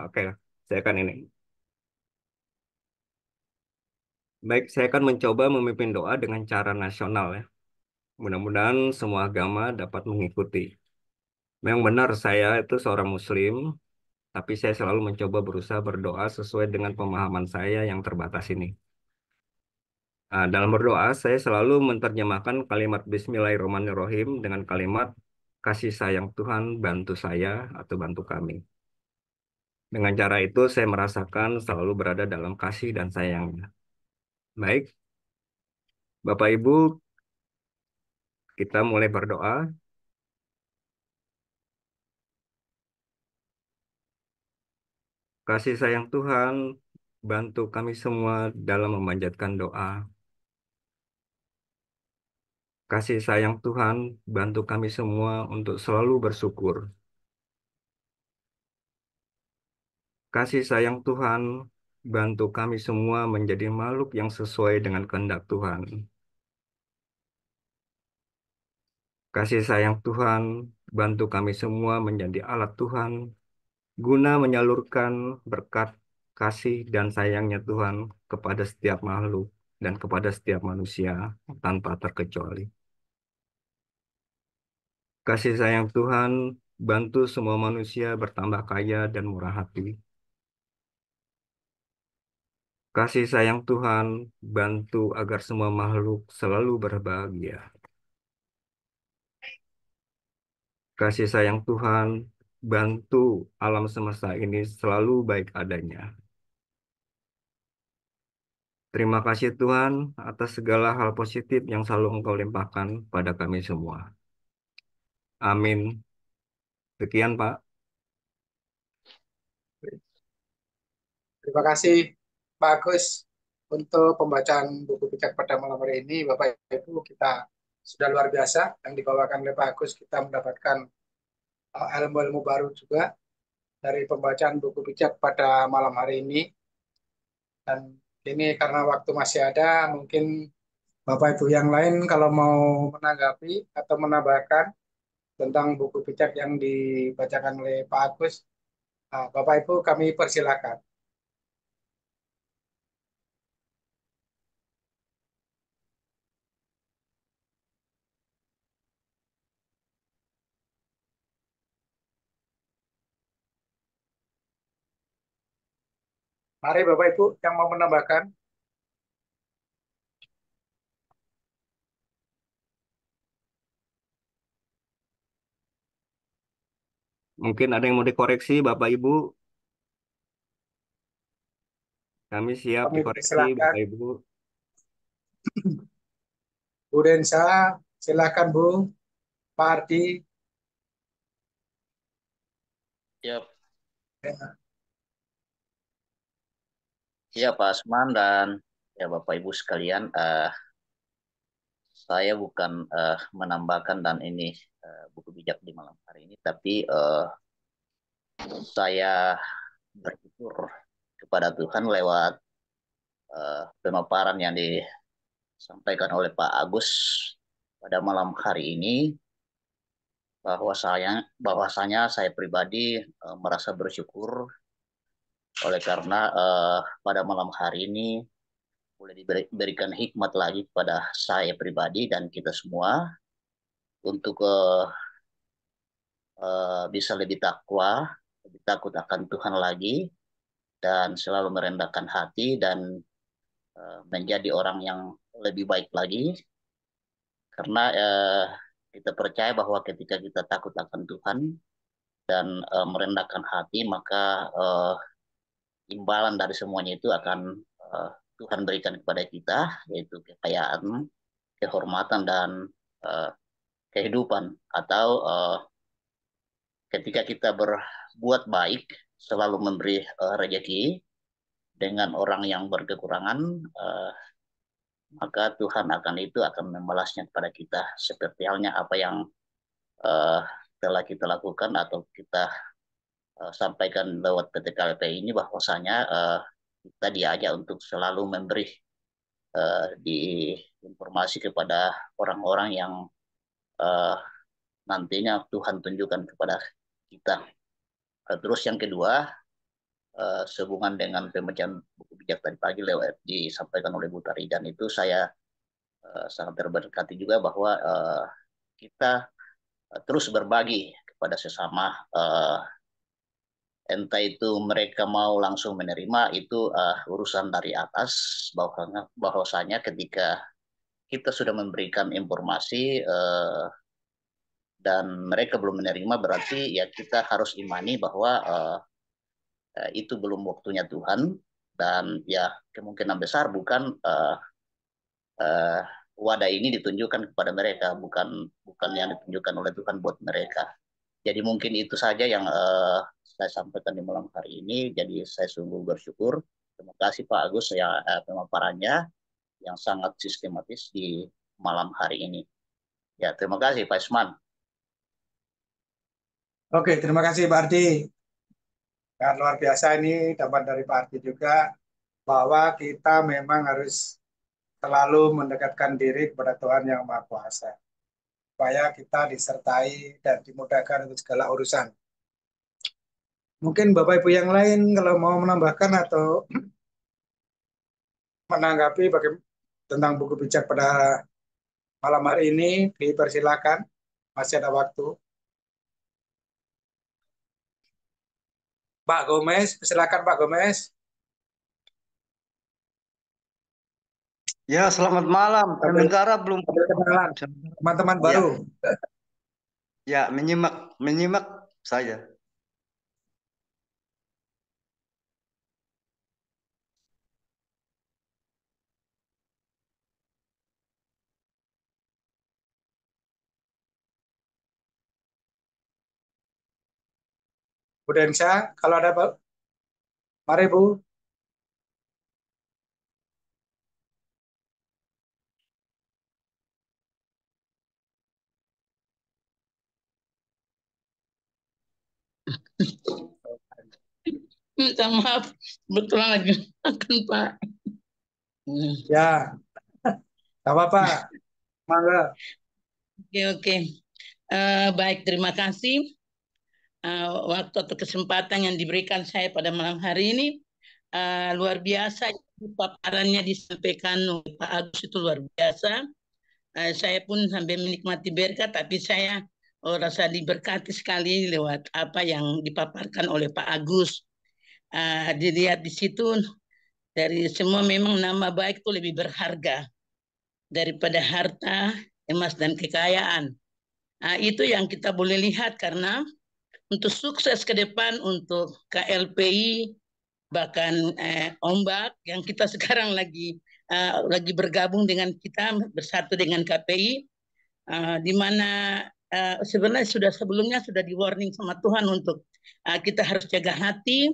G: oke, saya akan ini. Baik, saya akan mencoba memimpin doa dengan cara nasional ya. Mudah-mudahan semua agama dapat mengikuti. Memang benar saya itu seorang Muslim, tapi saya selalu mencoba berusaha berdoa sesuai dengan pemahaman saya yang terbatas ini. Dalam berdoa, saya selalu menerjemahkan kalimat Bismillahirrahmanirrahim dengan kalimat kasih sayang Tuhan bantu saya atau bantu kami. Dengan cara itu saya merasakan selalu berada dalam kasih dan sayangnya. Baik, Bapak Ibu, kita mulai berdoa. Kasih sayang Tuhan, bantu kami semua dalam memanjatkan doa. Kasih sayang Tuhan, bantu kami semua untuk selalu bersyukur. Kasih sayang Tuhan, bantu kami semua menjadi makhluk yang sesuai dengan kehendak Tuhan. Kasih sayang Tuhan, bantu kami semua menjadi alat Tuhan, guna menyalurkan berkat kasih dan sayangnya Tuhan kepada setiap makhluk dan kepada setiap manusia tanpa terkecuali. Kasih sayang Tuhan, bantu semua manusia bertambah kaya dan murah hati. Kasih sayang Tuhan, bantu agar semua makhluk selalu berbahagia. Kasih sayang Tuhan, bantu alam semesta ini selalu baik adanya. Terima kasih Tuhan atas segala hal positif yang selalu Engkau limpahkan pada kami semua. Amin. Sekian Pak.
E: Terima kasih Pak Agus untuk pembacaan buku bijak pada malam hari ini. Bapak Ibu, kita sudah luar biasa yang dibawakan oleh Pak Agus. Kita mendapatkan ilmu-ilmu baru juga dari pembacaan buku bijak pada malam hari ini. Dan ini karena waktu masih ada, mungkin Bapak Ibu yang lain kalau mau menanggapi atau menambahkan tentang buku bijak yang dibacakan oleh Pak Agus, Bapak Ibu kami persilakan. Mari Bapak Ibu yang mau menambahkan.
G: Mungkin ada yang mau dikoreksi, Bapak Ibu. Kami siap
E: Kami
G: dikoreksi,
E: persilakan.
G: Bapak Ibu.
E: Bu Densa, silakan Bu. Pak Ardi.
A: Ya,
E: Ya,
A: ya Pak Asman dan ya Bapak Ibu sekalian, saya bukan menambahkan dan ini buku bijak di malam hari ini, tapi saya bersyukur kepada Tuhan lewat pemaparan yang disampaikan oleh Pak Agus pada malam hari ini, bahwasanya saya pribadi merasa bersyukur oleh karena pada malam hari ini boleh diberikan hikmat lagi kepada saya pribadi dan kita semua untuk bisa lebih takwa, lebih takut akan Tuhan lagi, dan selalu merendahkan hati dan menjadi orang yang lebih baik lagi. Karena kita percaya bahwa ketika kita takut akan Tuhan dan merendahkan hati, maka imbalan dari semuanya itu akan uh, Tuhan berikan kepada kita, yaitu kekayaan, kehormatan, dan uh, kehidupan. Atau ketika kita berbuat baik, selalu memberi rezeki dengan orang yang berkekurangan, uh, maka Tuhan akan membalasnya kepada kita seperti halnya apa yang uh, telah kita lakukan atau kita sampaikan lewat PTKLP ini, bahwasanya kita diajak untuk selalu memberi di informasi kepada orang-orang yang uh, nantinya Tuhan tunjukkan kepada kita. Terus yang kedua, sehubungan dengan pembacaan buku bijak tadi pagi lewat disampaikan oleh Bu Tarigan, itu saya sangat terberkati juga bahwa kita terus berbagi kepada sesama, entah itu mereka mau langsung menerima, itu urusan dari atas, bahwasanya ketika kita sudah memberikan informasi dan mereka belum menerima, berarti ya kita harus imani bahwa itu belum waktunya Tuhan, dan ya kemungkinan besar bukan uh, wadah ini ditunjukkan kepada mereka, bukan bukan yang ditunjukkan oleh Tuhan buat mereka. Jadi mungkin itu saja yang saya sampaikan di malam hari ini. Jadi saya sungguh bersyukur. Terima kasih Pak Agus ya, pemaparannya yang sangat sistematis di malam hari ini. Ya, terima kasih Pak Isman.
E: Oke, terima kasih Pak Ardi. Dan luar biasa ini dapat dari Pak Ardi juga bahwa kita memang harus selalu mendekatkan diri kepada Tuhan yang Maha Kuasa, supaya kita disertai dan dimudahkan untuk segala urusan. Mungkin Bapak Ibu yang lain kalau mau menambahkan atau menanggapi tentang buku bijak pada malam hari ini, dipersilakan. Masih ada waktu. Pak Gomez, silakan Pak Gomez.
H: Ya, selamat malam.
E: Sambil,
H: Pendengar belum
E: sambil kenalan teman-teman baru.
H: ya, ya menyimak menyimak saja.
E: Bu Densa, kalau ada Pak, mari Bu.
I: Minta maaf, betulan lagi makan Pak.
E: Ya, gak apa-apa. Mangga.
I: Oke. Baik, terima kasih waktu atau kesempatan yang diberikan saya pada malam hari ini. Luar biasa paparannya disampaikan oleh Pak Agus, itu luar biasa. Saya pun sampai menikmati berkat, tapi saya rasa diberkati sekali lewat apa yang dipaparkan oleh Pak Agus. Dilihat di situ, dari semua memang nama baik itu lebih berharga daripada harta, emas, dan kekayaan. Itu yang kita boleh lihat, karena untuk sukses ke depan untuk KLPI, bahkan Ombak yang kita sekarang lagi bergabung dengan kita, bersatu dengan KPI, di mana sebenarnya sebelumnya sudah di warning sama Tuhan untuk kita harus jaga hati,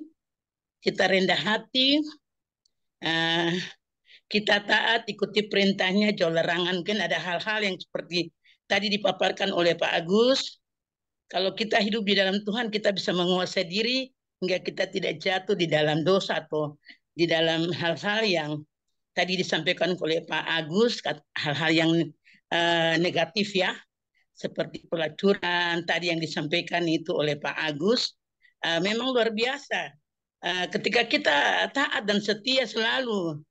I: kita rendah hati, kita taat, ikuti perintahnya, jauh larangan. Kan ada hal-hal yang seperti tadi dipaparkan oleh Pak Agus. Kalau kita hidup di dalam Tuhan, kita bisa menguasai diri hingga kita tidak jatuh di dalam dosa atau di dalam hal-hal yang tadi disampaikan oleh Pak Agus, hal-hal yang negatif ya, seperti pelacuran tadi yang disampaikan itu oleh Pak Agus. Memang luar biasa. Ketika kita taat dan setia selalu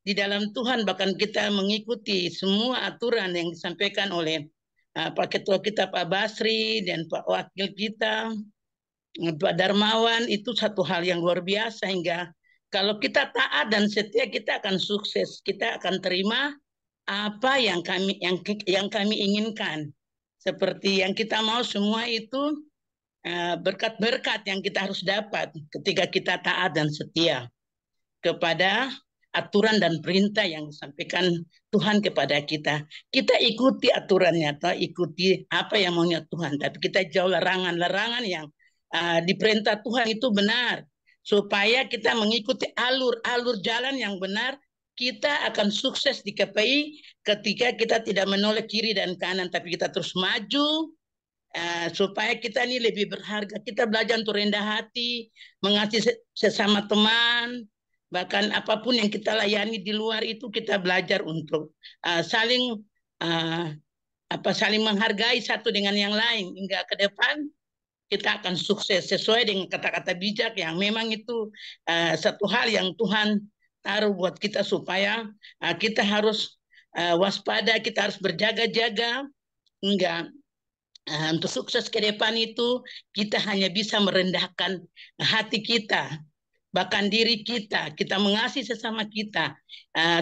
I: di dalam Tuhan, bahkan kita mengikuti semua aturan yang disampaikan oleh Pak Ketua kita Pak Basri dan Pak Wakil kita Pak Darmawan, itu satu hal yang luar biasa, hingga kalau kita taat dan setia, kita akan sukses, kita akan terima apa yang kami inginkan, seperti yang kita mau. Semua itu berkat-berkat yang kita harus dapat ketika kita taat dan setia kepada aturan dan perintah yang disampaikan Tuhan kepada kita. Kita ikuti aturannya, atau ikuti apa yang maunya Tuhan, tapi kita jauh larangan-larangan yang diperintah Tuhan itu benar, supaya kita mengikuti alur jalan yang benar. Kita akan sukses di KPI ketika kita tidak menoleh kiri dan kanan, tapi kita terus maju. Supaya kita ini lebih berharga. Kita belajar untuk rendah hati, mengasihi sesama teman, bahkan apapun yang kita layani di luar itu kita belajar untuk saling menghargai satu dengan yang lain, hingga ke depan kita akan sukses sesuai dengan kata-kata bijak yang memang itu satu hal yang Tuhan taruh buat kita, supaya kita harus waspada, kita harus berjaga-jaga, hingga untuk sukses ke depan itu kita hanya bisa merendahkan hati kita, bahkan diri kita mengasihi sesama kita,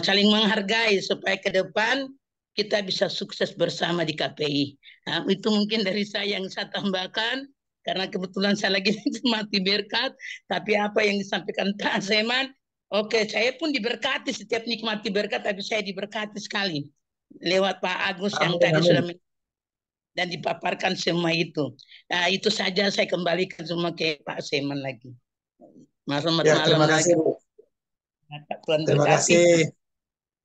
I: saling menghargai, supaya ke depan kita bisa sukses bersama di KPI. Itu mungkin dari saya yang saya tambahkan, karena kebetulan saya lagi mati berkat, tapi apa yang disampaikan Pak Seman, oke, saya pun diberkati, setiap nikmati berkat, tapi saya diberkati sekali lewat Pak Agus yang tadi sudah dan dipaparkan semua itu. Itu saja, saya kembalikan semua ke Pak Seman lagi.
E: Terima kasih, Bu. Terima kasih.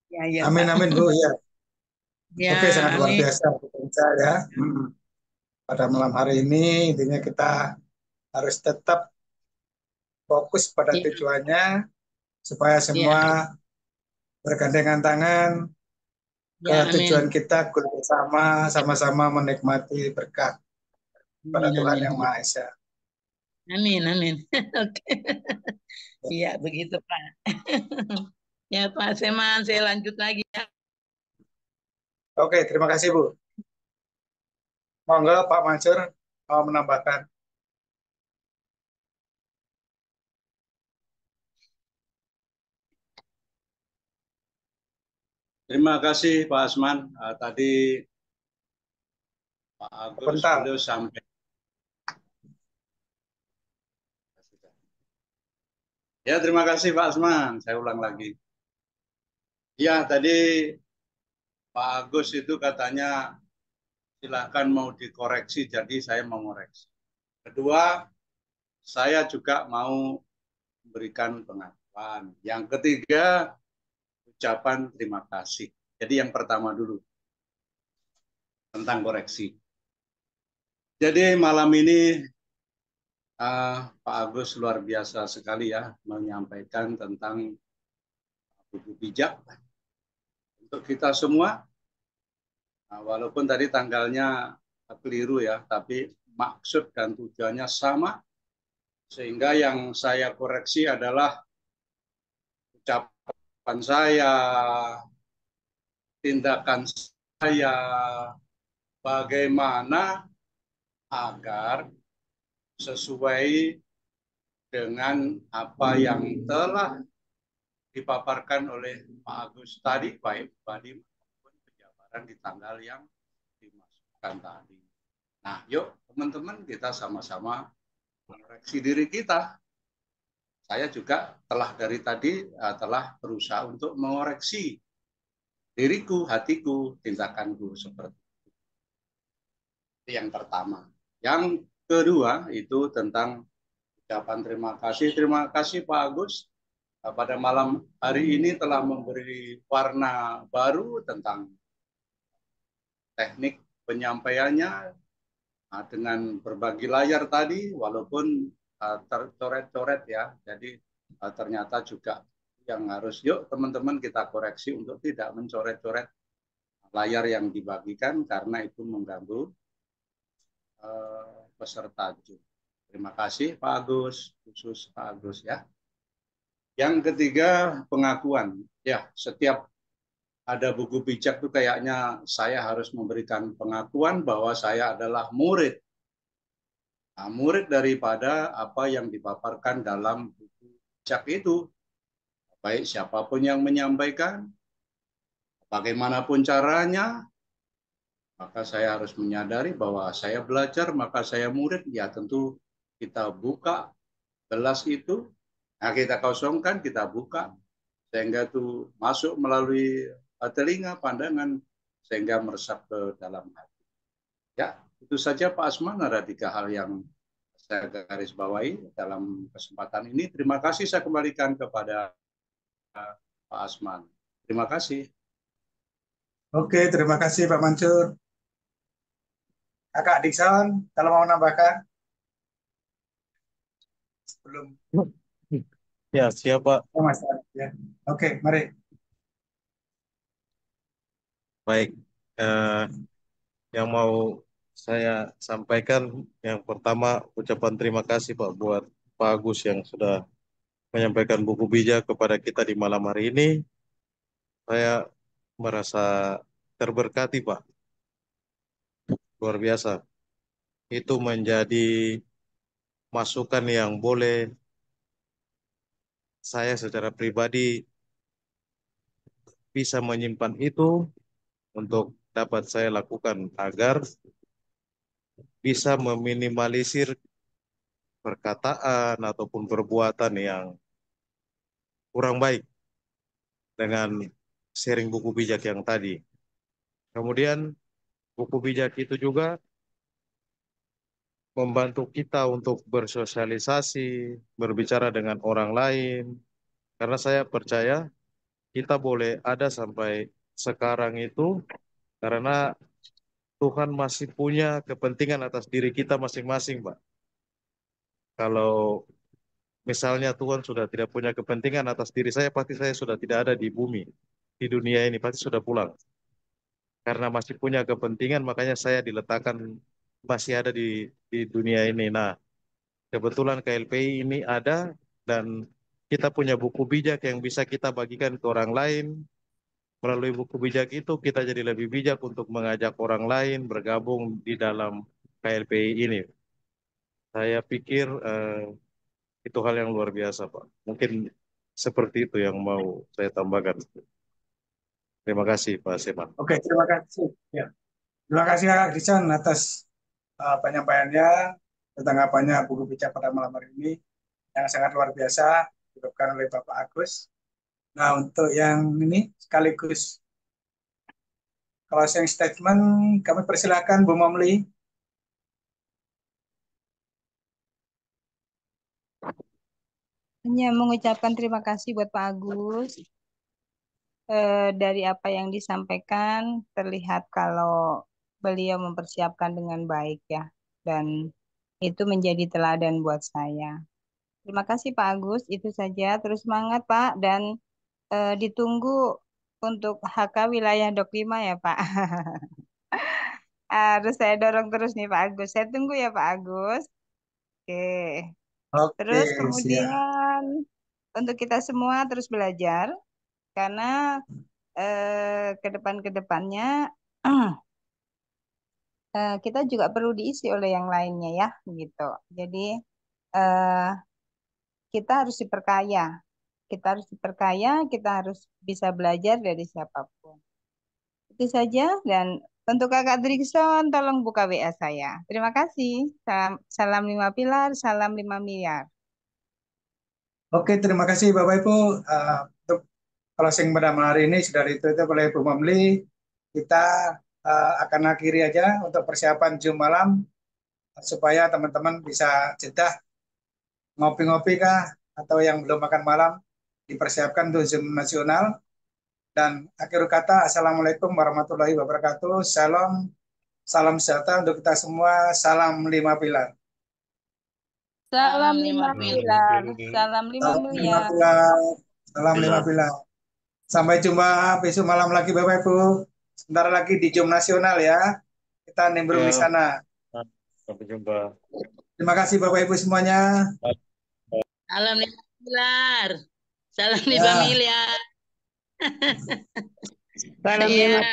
I: Ya,
E: amin,
I: Pak.
E: amin, Bu. Ya. Oke, sangat luar
I: Amin.
E: biasa pemirsa ya. Pada malam hari ini intinya kita harus tetap fokus pada tujuannya, supaya semua bergandengan tangan ke tujuan kita bersama, sama-sama menikmati berkat pada Tuhan Yang Maha Esa.
I: Amin. Oke. Iya, begitu Pak. Ya Pak Seman, saya lanjut lagi ya.
E: Oke, terima kasih Bu. Monggo Pak Mansur mau menambahkan.
J: Terima kasih Pak Asman. Tadi Pak Agus beliau sampai. Ya, terima kasih Pak Asman. Saya ulang lagi. Ya, tadi Pak Agus itu katanya silakan mau dikoreksi, jadi saya mau mengoreksi. Kedua, saya juga mau memberikan pengakuan. Yang ketiga, ucapan terima kasih. Jadi yang pertama dulu, tentang koreksi. Jadi malam ini Pak Agus luar biasa sekali ya menyampaikan tentang buku bijak untuk kita semua. Nah, walaupun tadi tanggalnya keliru ya, tapi maksud dan tujuannya sama. Sehingga yang saya koreksi adalah ucapan saya, tindakan saya, bagaimana agar sesuai dengan apa yang telah dipaparkan oleh Pak Agus tadi, baik tadi maupun penjabaran di tanggal yang dimasukkan tadi. Nah, yuk teman-teman kita sama-sama mengoreksi diri kita. Saya juga telah dari tadi telah berusaha untuk mengoreksi diriku, hatiku, tindakanku seperti itu. Yang pertama. Yang kedua itu tentang ucapan terima kasih. Terima kasih Pak Agus pada malam hari ini telah memberi warna baru tentang teknik penyampaiannya dengan berbagi layar tadi, walaupun tercoret-coret ya. Jadi ternyata juga yang harus yuk teman-teman kita koreksi untuk tidak mencoret-coret layar yang dibagikan karena itu mengganggu peserta Zoom. Terima kasih Pak Agus, khusus Pak Agus ya. Yang ketiga, pengakuan. Ya, setiap ada buku bijak itu kayaknya saya harus memberikan pengakuan bahwa saya adalah murid. Nah, murid daripada apa yang dipaparkan dalam buku bijak itu. Baik siapapun yang menyampaikan, bagaimanapun caranya, maka saya harus menyadari bahwa saya belajar, maka saya murid. Ya tentu kita buka gelas itu, nah kita kosongkan, kita buka, sehingga itu masuk melalui telinga, pandangan, sehingga meresap ke dalam hati. Ya, itu saja Pak Asman, ada 3 hal yang saya garis bawahi dalam kesempatan ini. Terima kasih, saya kembalikan kepada Pak Asman. Terima kasih.
E: Oke, terima kasih Pak Mansur. Kakak Dikson, kalau mau nambahkan sebelum
C: Ya, siapa?
E: Mas ya. Oke, mari.
C: Baik. Yang mau saya sampaikan yang pertama ucapan terima kasih Pak buat Pak Agus yang sudah menyampaikan buku bijak kepada kita di malam hari ini. Saya merasa terberkati Pak. Luar biasa. Itu menjadi masukan yang boleh saya secara pribadi bisa menyimpan itu untuk dapat saya lakukan agar bisa meminimalisir perkataan ataupun perbuatan yang kurang baik dengan sharing buku bijak yang tadi. Kemudian buku bijak itu juga membantu kita untuk bersosialisasi, berbicara dengan orang lain. Karena saya percaya kita boleh ada sampai sekarang itu karena Tuhan masih punya kepentingan atas diri kita masing-masing, Pak. Kalau misalnya Tuhan sudah tidak punya kepentingan atas diri saya, pasti saya sudah tidak ada di bumi, di dunia ini, pasti sudah pulang. Karena masih punya kepentingan, makanya saya diletakkan masih ada di dunia ini. Nah, kebetulan KLPI ini ada dan kita punya buku bijak yang bisa kita bagikan ke orang lain. Melalui buku bijak itu kita jadi lebih bijak untuk mengajak orang lain bergabung di dalam KLPI ini. Saya pikir itu hal yang luar biasa, Pak. Mungkin seperti itu yang mau saya tambahkan. Terima kasih, Pak Seman.
E: Oke, terima kasih. Ya. Terima kasih Kakak Dikson atas penyampaiannya tentang apanya buku bijak pada malam hari ini yang sangat luar biasa dilakukan oleh Bapak Agus. Nah, untuk yang ini sekaligus closing statement kami persilakan Bu Momli.
D: Hanya mengucapkan terima kasih buat Pak Agus. Dari apa yang disampaikan terlihat kalau beliau mempersiapkan dengan baik ya. Dan
K: Itu menjadi teladan buat saya. Terima kasih Pak Agus, itu saja. Terus semangat Pak, dan ditunggu untuk HK wilayah Dok 5 ya Pak. Harus saya dorong terus nih Pak Agus. Saya tunggu ya Pak Agus. Oke.
E: Oke,
K: Terus
E: siap.
K: kemudian untuk kita semua terus belajar karena ke depannya kita juga perlu diisi oleh yang lainnya ya gitu. Jadi eh, kita harus diperkaya. Kita harus diperkaya, kita harus bisa belajar dari siapapun. Itu saja, dan untuk Kakak Drikson tolong buka WA saya. Terima kasih. Salam, salam 5 pilar, salam 5 miliar.
E: Oke, terima kasih Bapak Ibu. Untuk closing pada malam hari ini sudah ditutup oleh Bu Mamli. Kita akan akhiri aja untuk persiapan Zoom malam supaya teman-teman bisa jeda ngopi-ngopi kah atau yang belum makan malam dipersiapkan untuk Zoom nasional. Dan akhir kata, Assalamualaikum warahmatullahi wabarakatuh. Salam, salam sejahtera untuk kita semua. Salam 5 pilar.
K: Salam 5
I: 5
K: pilar, salam 5
E: Salam 5
K: miliar.
E: pilar. Salam 5 pilar. Sampai jumpa besok malam lagi Bapak Ibu. Sebentar lagi di Zoom nasional ya. Kita nimbrung di
C: Ya,
E: sana.
C: sampai jumpa.
E: Terima kasih Bapak Ibu semuanya.
I: Salam 5 pilar. Salam 5
E: Ya.
I: miliar.
K: Salam
I: Iya.
K: 5 pilar.